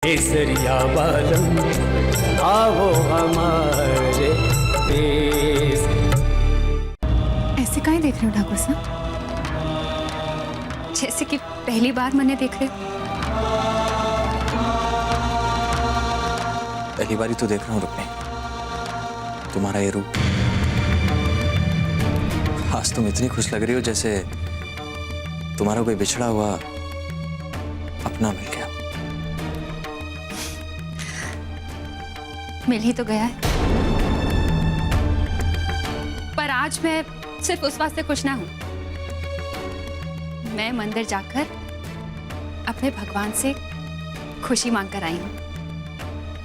केसरिया बालम आओ हमारे देश। ऐसे काहे देख रहे हो ठाकुर साहब, जैसे कि पहली बार मैंने देख रहे हो। पहली बार ही तो देख रहा हूँ रुक्मी, तुम्हारा ये रूप। आज तुम इतनी खुश लग रही हो जैसे तुम्हारा कोई बिछड़ा हुआ अपना मिल गया। मिल ही तो गया है, पर आज मैं सिर्फ उस वास्ते खुश ना हूं। मैं मंदिर जाकर अपने भगवान से खुशी मांग कर आई हूं।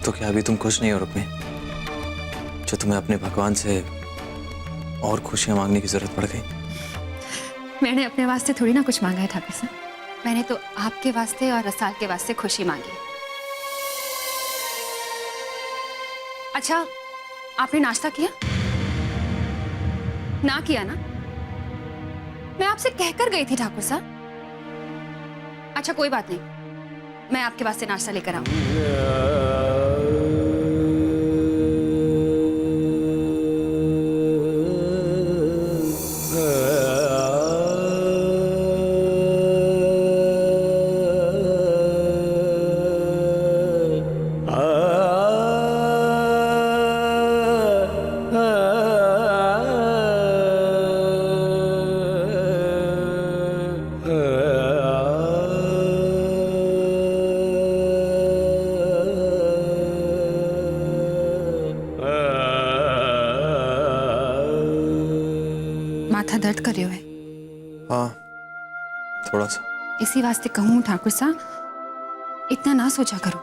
तो क्या अभी तुम खुश नहीं हो रुक्मी, जो तुम्हें अपने भगवान से और खुशियां मांगने की जरूरत पड़ गई? मैंने अपने वास्ते थोड़ी ना कुछ मांगा है ठाकुर साहब, मैंने तो आपके वास्ते और रसाल के वास्ते खुशी मांगी। अच्छा, आपने नाश्ता किया? ना किया ना? मैं आपसे कहकर गई थी ठाकुर साहब। अच्छा कोई बात नहीं, मैं आपके वास्ते नाश्ता लेकर आऊं। माथा दर्द कर रहे हो है? हाँ, थोड़ा सा। इसी वास्ते कहूं ठाकुर साहब, इतना ना सोचा करो।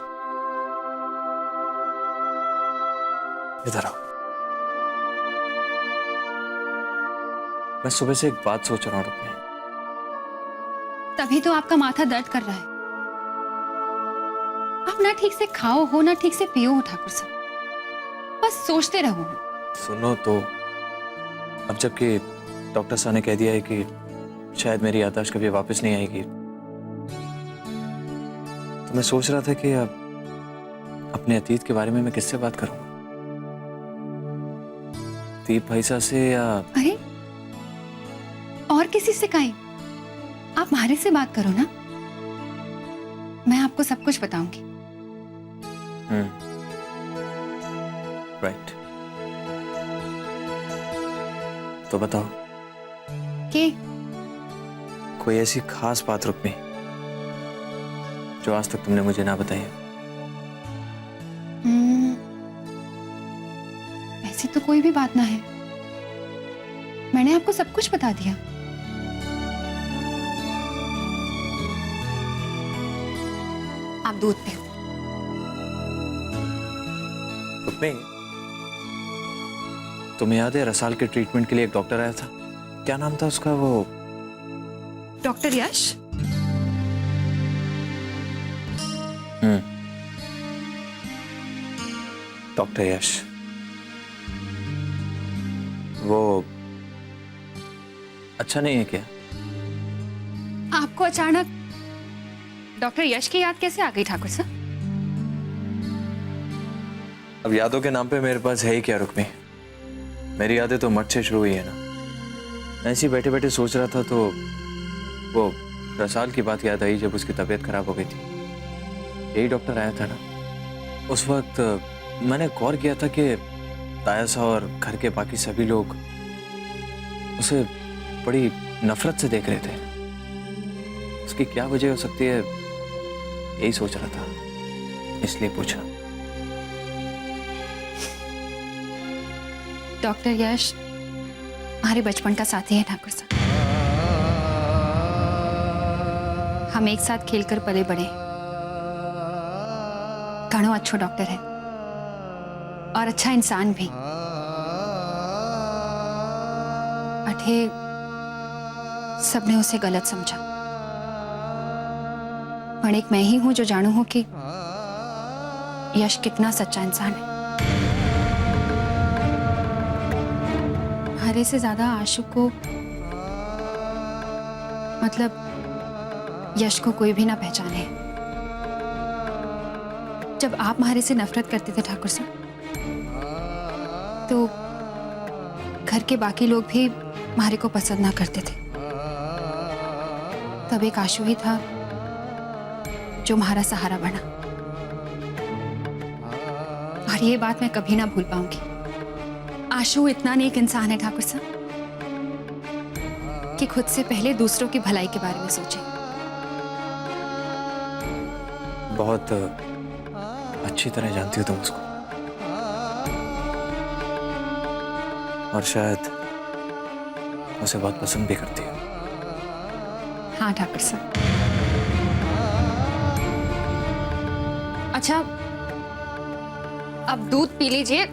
इधर आओ। मैं सुबह से एक बात सोच रहा हूँ रुक्मी। तभी तो आपका माथा दर्द कर रहा है। आप ना ठीक से खाओ हो ना ठीक से पियो हो ठाकुर साहब, बस सोचते रहो। सुनो तो, अब जबकि डॉक्टर साहब ने कह दिया है कि शायद मेरी याददाश्त कभी वापस नहीं आएगी, तो मैं सोच रहा था कि अब अपने अतीत के बारे में मैं किससे बात करूं? दीप भाई साहब से या... अरे और किसी से कहें, आप हमारे से बात करो ना, मैं आपको सब कुछ बताऊंगी। राइट, तो बताओ कि कोई ऐसी खास बात रुक्मी जो आज तक तुमने मुझे ना बताई है? ऐसी तो कोई भी बात ना है, मैंने आपको सब कुछ बता दिया। आप दूध पियो। रुक्मी, तुम्हें याद है रसाल के ट्रीटमेंट के लिए एक डॉक्टर आया था? क्या नाम था उसका? वो डॉक्टर यश? डॉक्टर यश। वो अच्छा नहीं है क्या? आपको अचानक डॉक्टर यश की याद कैसे आ गई ठाकुर साहब? अब यादों के नाम पे मेरे पास है ही क्या रुक्मी? मेरी यादें तो मठ से शुरू हुई है ना। मैं ऐसे ही बैठे बैठे सोच रहा था तो वो रसाल की बात याद आई जब उसकी तबीयत खराब हो गई थी। यही डॉक्टर आया था ना। उस वक्त मैंने गौर किया था कि तायासा और घर के बाकी सभी लोग उसे बड़ी नफरत से देख रहे थे। उसकी क्या वजह हो सकती है, यही सोच रहा था, इसलिए पूछा। डॉक्टर यश हमारे बचपन का साथी है ठाकुर साहब। हम एक साथ खेलकर पले बड़े। घणो अच्छो डॉक्टर है और अच्छा इंसान भी। अठे सबने उसे गलत समझा, पर एक मैं ही हूं जो जानू हूं कि यश कितना सच्चा इंसान है। हरे से ज्यादा आशु को, मतलब यश को कोई भी ना पहचाने। जब आप म्हारे से नफरत करते थे ठाकुर साहब, तो घर के बाकी लोग भी म्हारे को पसंद ना करते थे। तब एक आशु ही था जो म्हारा सहारा बना, और ये बात मैं कभी ना भूल पाऊंगी। आशु इतना नेक इंसान है ठाकुर साहब कि खुद से पहले दूसरों की भलाई के बारे में सोचे। बहुत अच्छी तरह जानती हो तुम उसको, और शायद उसे बहुत पसंद भी करती हो। हाँ ठाकुर साहब। अच्छा, अब दूध पी लीजिए।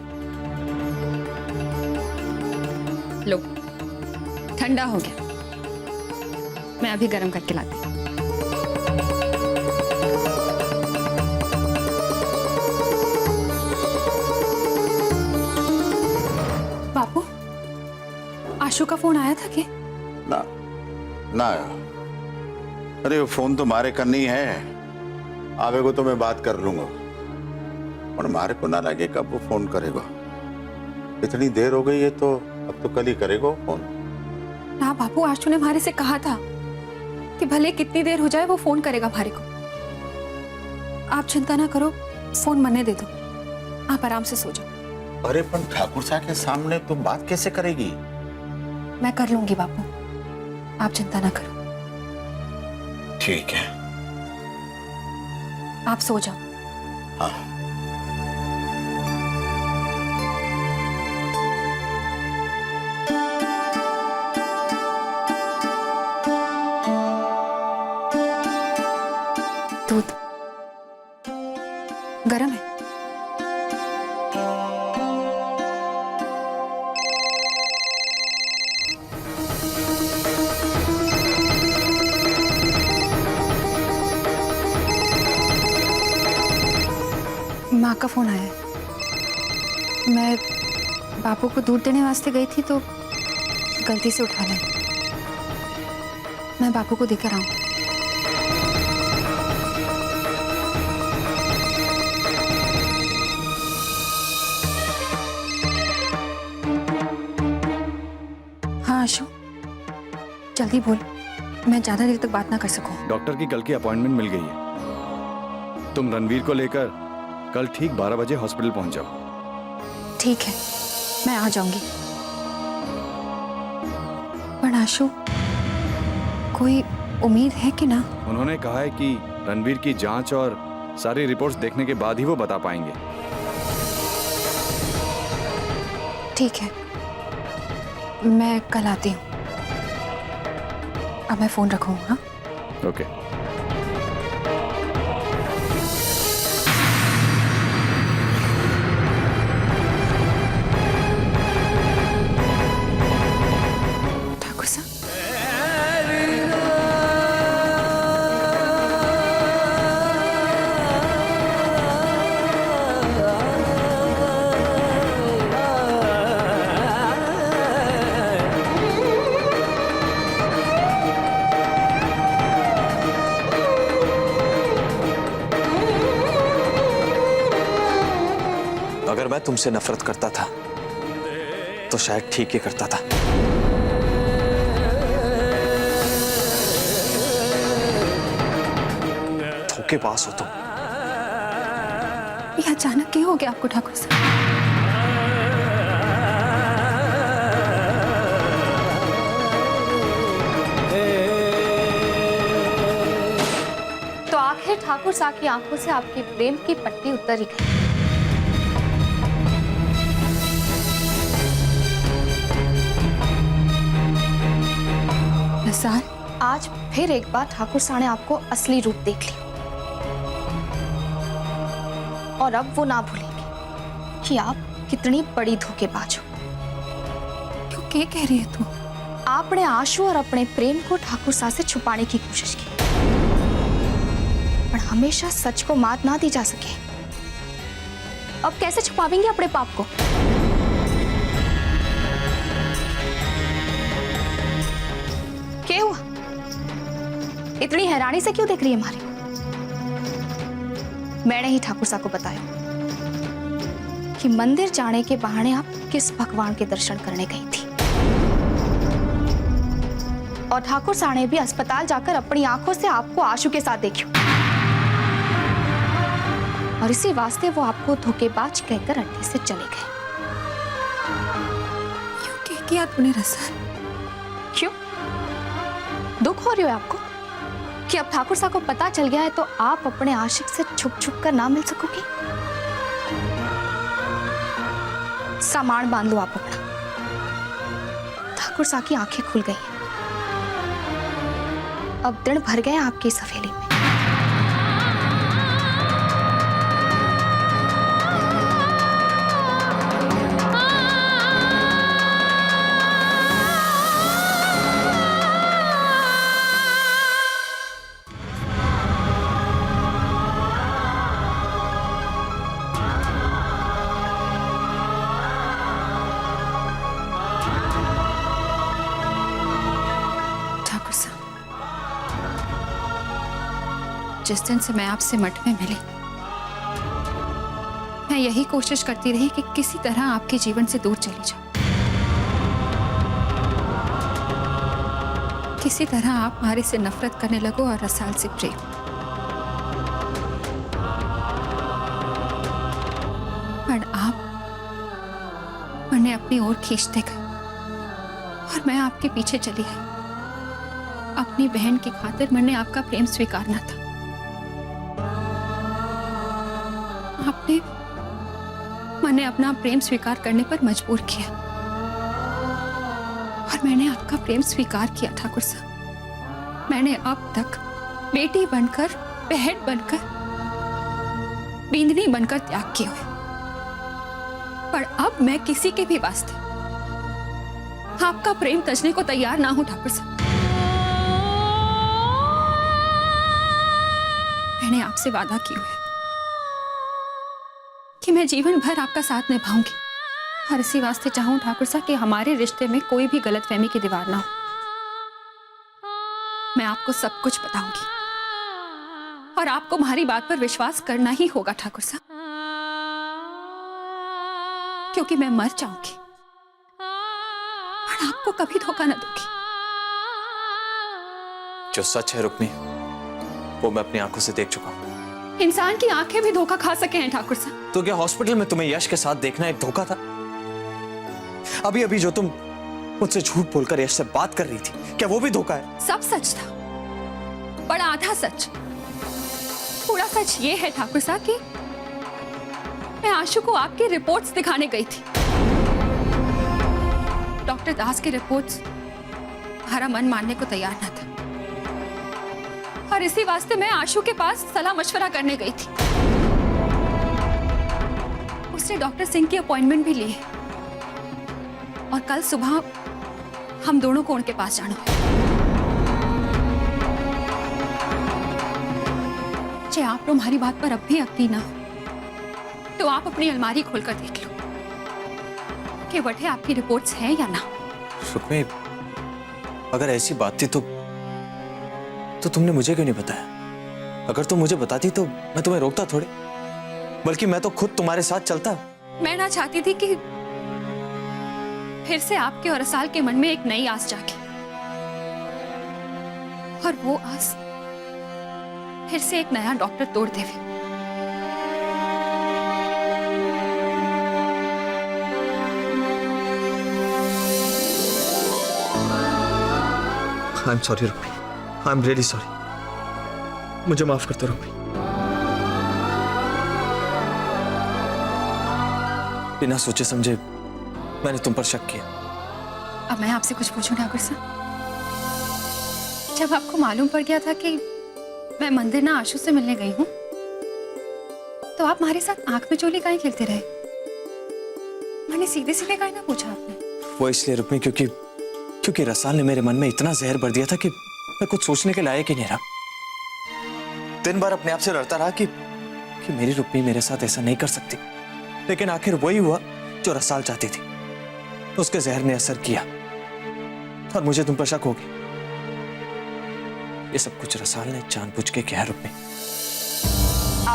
लो, ठंडा हो गया, मैं अभी गर्म करके लाती हूँ। बापू, आशु का फोन आया था क्या? ना ना आया। अरे वो फोन तो मारे करनी है, आवे को तो मैं बात कर लूंगा, और मारे को ना लगे कब वो फोन करेगा। इतनी देर हो गई है तो अब तो कल ही करेगा फोन। ना बापू, आशु ने हमारे से कहा था कि भले कितनी देर हो जाए वो फोन करेगा हमारे को। आप चिंता ना करो, फोन मरने दे दो, आप आराम से सो जाओ। अरे पर ठाकुर साहब के सामने तुम बात कैसे करेगी? मैं कर लूंगी बापू, आप चिंता ना करो। ठीक है, आप सो जाओ। हाँ। दूध गरम है। माँ का फोन आया है। मैं बापू को दूध देने वास्ते गई थी तो गलती से उठा लिया। मैं बापू को देकर आऊं। हाँ आशु, जल्दी बोल, मैं ज्यादा देर तक बात ना कर सकूं। डॉक्टर की कल की अपॉइंटमेंट मिल गई है। तुम रणवीर को लेकर कल ठीक 12 बजे हॉस्पिटल पहुंच जाओ। ठीक है, मैं आ जाऊंगी। पर आशु, कोई उम्मीद है कि ना? उन्होंने कहा है कि रणवीर की जांच और सारी रिपोर्ट्स देखने के बाद ही वो बता पाएंगे। ठीक है, मैं कल आती हूँ। अब मैं फोन रखूँ? हाँ, ओके। ठाकुर साहब, अगर मैं तुमसे नफरत करता था तो शायद ठीक ही करता था। धोखेबाज हो तुम। ये अचानक क्यों हो गया आपको ठाकुर साहब? तो आखिर ठाकुर साहब की आंखों से आपकी प्रेम की पट्टी उतर ही गई। निसार, आज फिर एक बार ठाकुर साहब ने आपको असली रूप देख लिया, और अब वो ना भूलेंगे कि आप कितनी बड़ी धोखेबाज हो। क्यों, क्या कह रही है तू? आपने आशु और अपने प्रेम को ठाकुर साहब से छुपाने की कोशिश की, पर हमेशा सच को मात ना दी जा सके। अब कैसे छुपावेंगे अपने पाप को? क्या हुआ? इतनी हैरानी से क्यों देख रही है हमारी? मैंने ही ठाकुर साहब को बताया कि मंदिर जाने के बहाने आप किस भगवान के दर्शन करने गई थी, और ठाकुर साहब ने भी अस्पताल जाकर अपनी आंखों से आपको आशु के साथ देखी, और इसी वास्ते वो आपको धोखेबाज कहकर अड्डे से चले गए। क्यों कह किया तूने रसल? क्यों दुख हो रही हो आपको कि अब ठाकुर साहब को पता चल गया है तो आप अपने आशिक से छुप छुप कर ना मिल सकोगी? सामान बांध लो आप अपना। ठाकुर साहब की आंखें खुल गई हैं, अब दिन भर गए आपकी इस हवेली में। ठाकुर साहब, जिस दिन से मैं आपसे मठ में मिली, मैं यही कोशिश करती रही कि किसी तरह आपके जीवन से दूर चली जाऊं। किसी तरह आप हमारे से नफरत करने लगो और रसाल से प्रेम। पर आप मैंने अपनी ओर खींचते गए और मैं आपके पीछे चली गई। अपनी बहन की खातिर मैंने आपका प्रेम स्वीकारना था। मैंने अपना प्रेम स्वीकार करने पर मजबूर किया, और मैंने आपका प्रेम स्वीकार किया ठाकुर साहब। मैंने अब तक बेटी बनकर, बहन बनकर, बींदनी बनकर त्याग किए हुए, पर अब मैं किसी के भी वास्ते आपका प्रेम तजने को तैयार ना हूं ठाकुर साहब। मैंने आपसे वादा किया है कि मैं जीवन भर आपका साथ निभाऊंगी, और इसी वास्ते चाहूं ठाकुर साहब कि हमारे रिश्ते में कोई भी गलतफहमी की दीवार ना हो। मैं आपको सब कुछ बताऊंगी, और आपको हमारी बात पर विश्वास करना ही होगा ठाकुर साहब, क्योंकि मैं मर जाऊंगी और आपको कभी धोखा न दूंगी। जो सच है रुक्मी, वो मैं अपनी आंखों से देख चुका हूं। इंसान की आंखें भी धोखा खा सके हैं ठाकुर साहब। तो क्या हॉस्पिटल में तुम्हें यश के साथ देखना एक धोखा था? अभी अभी जो तुम मुझसे झूठ बोलकर यश से बात कर रही थी, क्या वो भी धोखा है? सब सच था, पर आधा सच। पूरा सच ये है ठाकुर साहब कि मैं आशु को आपकी रिपोर्ट्स दिखाने गई थी। डॉक्टर दास की रिपोर्ट्स हमारा मन मानने को तैयार न था, और इसी वास्ते मैं आशु के पास सलाह मशवरा करने गई थी। उसने डॉक्टर सिंह की अपॉइंटमेंट भी ली है, और कल सुबह हम दोनों को उनके पास जाना है। चाहे आप लोग हमारी बात पर अब भी यकीन ना हो, तो आप अपनी अलमारी खोलकर देख लो कि बटे आपकी रिपोर्ट्स हैं या ना। रुक्मी, अगर ऐसी बात थी तो तुमने मुझे क्यों नहीं बताया? अगर तुम मुझे बताती तो मैं तुम्हें रोकता थोड़े, बल्कि मैं तो खुद तुम्हारे साथ चलता। मैं ना चाहती थी कि फिर से आपके और रसाल के मन में एक नई आस जागे, और वो आस फिर से एक नया डॉक्टर तोड़ देवे। I am sorry Rukmi, I am really sorry. मुझे माफ कर दो रुक्मी। बिना सोचे समझे मैंने तुम पर शक किया। अब मैं आपसे कुछ पूछूं ठाकुर साहब? जब आपको मालूम पड़ गया था कि मैं मंदिर ना आशु से मिलने गई हूं, तो आप हमारे साथ आंख में चोली काहे खेलते रहे? मैंने सीधे सीधे काहे ना पूछा आपने? वो इसलिए रुक्मी क्योंकि रसाल ने मेरे मन में इतना जहर भर दिया था कि मैं कुछ सोचने के लायक ही नहीं रहा। दिन भर अपने आप से लड़ता रहा कि मेरी रुक्मी मेरे साथ ऐसा नहीं कर सकती, लेकिन आखिर वही हुआ जो रसाल चाहती थी। उसके जहर ने असर किया और मुझे तुम पर शक हो गया। ये सब कुछ रसाल ने जानबूझ के किया रुक्मी।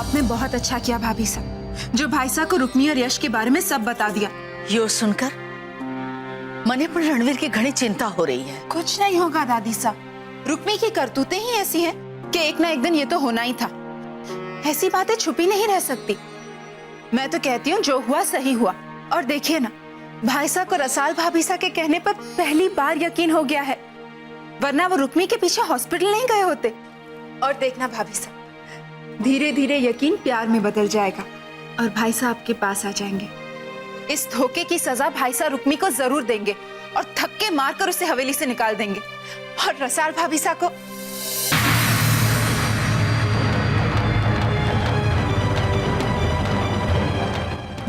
आपने बहुत अच्छा किया भाभी साहब, जो भाई साहब को रुक्मी और यश के बारे में सब बता दिया। यो सुनकर मने पर रणवीर की घनी चिंता हो रही है। कुछ नहीं होगा दादी साहब, रुक्मी की करतूतें ही ऐसी हैं कि एक ना एक दिन ये तो होना ही था। ऐसी बातें छुपी नहीं रह सकती। मैं तो कहती हूँ जो हुआ सही हुआ। और देखिए ना, भाई साहब को रसाल भाभी साहब के कहने पर पहली बार यकीन हो गया है, वरना वो रुक्मी के पीछे हॉस्पिटल नहीं गए होते। और देखना भाभी साहब, धीरे धीरे यकीन प्यार में बदल जाएगा और भाई साहब आपके पास आ जाएंगे। इस धोखे की सजा भाई साहब रुक्मी को जरूर देंगे और थक्के मारकर उसे हवेली से निकाल देंगे। और रसाल भाभी साहब को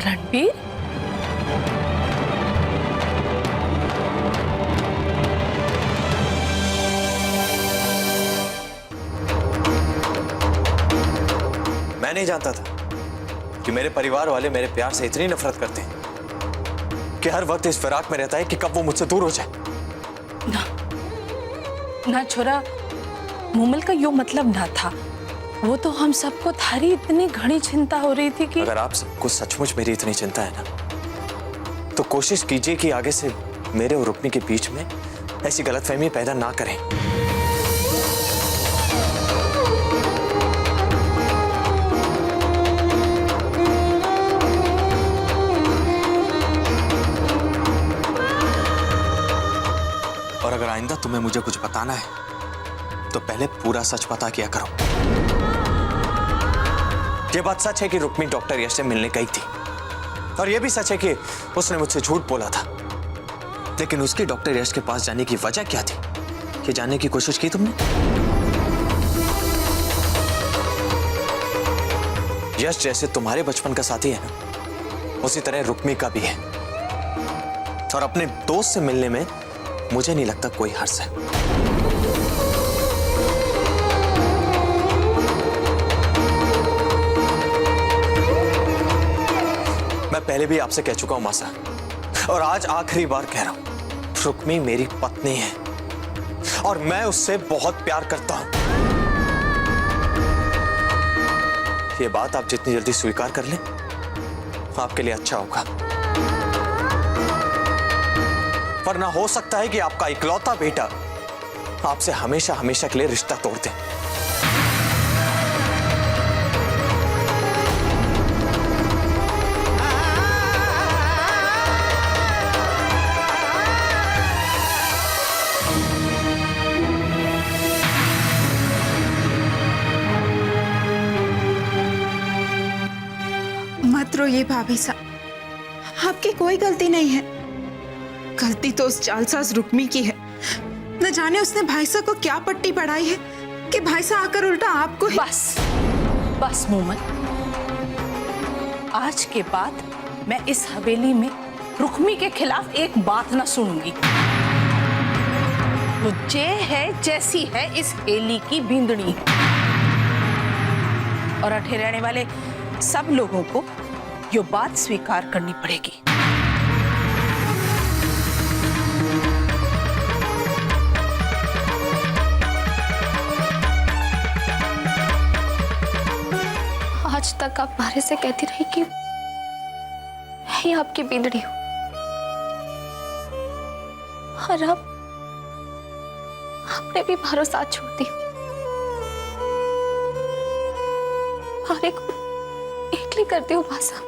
रणवीर, मैं नहीं जानता था कि मेरे परिवार वाले मेरे प्यार से इतनी नफरत करते हैं कि हर वक्त इस फिराक में रहता है कि कब वो मुझसे दूर हो जाए। ना छोरा, मूमल का यो मतलब ना था। वो तो हम सबको थारी इतनी घनी चिंता हो रही थी कि अगर आप सबको सचमुच मेरी इतनी चिंता है ना, तो कोशिश कीजिए कि आगे से मेरे और रुक्मी के बीच में ऐसी गलतफहमी पैदा ना करें। और अगर आइंदा तुम्हें मुझे कुछ बताना है तो पहले पूरा सच पता किया करो। ये बात सच है कि रुक्मी डॉक्टर यश से मिलने गई थी, और यह भी सच है कि उसने मुझसे झूठ बोला था। लेकिन उसकी डॉक्टर यश के पास जाने की वजह क्या थी, ये जानने की कोशिश की तुमने? यश जैसे तुम्हारे बचपन का साथी है ना, उसी तरह रुक्मी का भी है। और अपने दोस्त से मिलने में मुझे नहीं लगता कोई हर्ज है। मैं पहले भी आपसे कह चुका हूं मासा, और आज आखिरी बार कह रहा हूं, रुक्मी मेरी पत्नी है और मैं उससे बहुत प्यार करता हूं। ये बात आप जितनी जल्दी स्वीकार कर लें, आपके लिए अच्छा होगा। वरना हो सकता है कि आपका इकलौता बेटा आपसे हमेशा हमेशा के लिए रिश्ता तोड़ दे। मत रोइए भाभी साहब, आपकी कोई गलती नहीं है। गलती तो उस जालसाज रुक्मी की है। न जाने उसने भाई साहब को क्या पट्टी पढ़ाई है कि भाई साहब आकर उल्टा आपको ही... बस बस मूमल, आज के बाद मैं इस हवेली में रुक्मी के खिलाफ एक बात न सुनूंगी। मुझे है जैसी है इस हेली की बींदड़ी, और अठे रहने वाले सब लोगों को ये बात स्वीकार करनी पड़ेगी। आज तक आप बारे से कहती रही कि मैं ही आपकी बिगड़ी हूं, और अब आपने भी भारो साथ छोड़ दी। भारे को एकली करती हूँ भाषा।